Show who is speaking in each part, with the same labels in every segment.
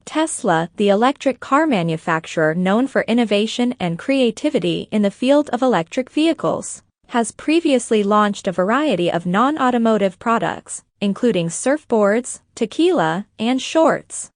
Speaker 1: Tesla, the electric car manufacturer known for innovation and creativity in the field of electric vehicles, has previously launched a variety of non-automotive products, including surfboards, tequila, and shorts.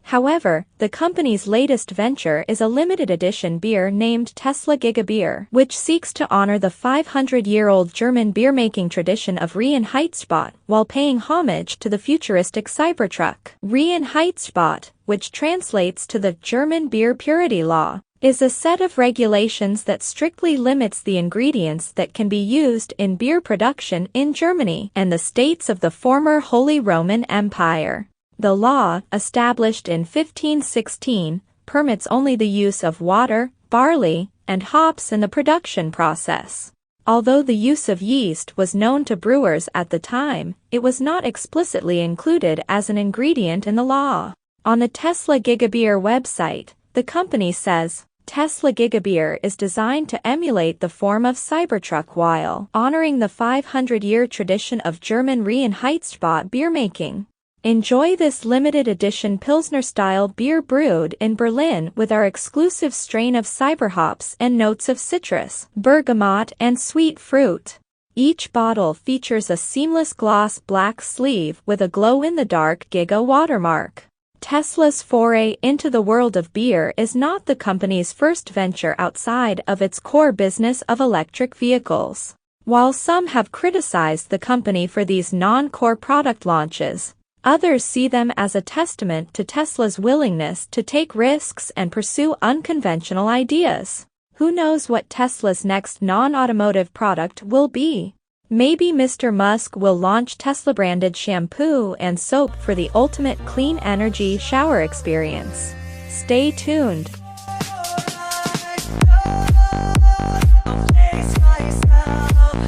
Speaker 1: However, the company's latest venture is a limited edition beer named Tesla Giga Beer, which seeks to honor the 500-year-old German beer-making tradition of Reinheitsgebot while paying homage to the futuristic Cybertruck. Reinheitsgebot, which translates to the German beer purity law, is a set of regulations that strictly limits the ingredients that can be used in beer production in Germany and the states of the former Holy Roman Empire. The law, established in 1516, permits only the use of water, barley, and hops in the production process. Although the use of yeast was known to brewers at the time, it was not explicitly included as an ingredient in the law. On the Tesla Giga Beer website, the company says, Tesla Giga Beer is designed to emulate the form of Cybertruck while honoring the 500-year tradition of German Reinheitsgebot beer making. Enjoy this limited edition Pilsner-style beer brewed in Berlin with our exclusive strain of Cyberhops and notes of citrus, bergamot, and sweet fruit. Each bottle features a seamless gloss black sleeve with a glow-in-the-dark Giga watermark. Tesla's foray into the world of beer is not the company's first venture outside of its core business of electric vehicles. While some have criticized the company for these non-core product launches, others see them as a testament to Tesla's willingness to take risks and pursue unconventional ideas. Who knows what Tesla's next non-automotive product will be? Maybe Mr. Musk will launch Tesla-branded shampoo and soap for the ultimate clean energy shower experience. Stay tuned.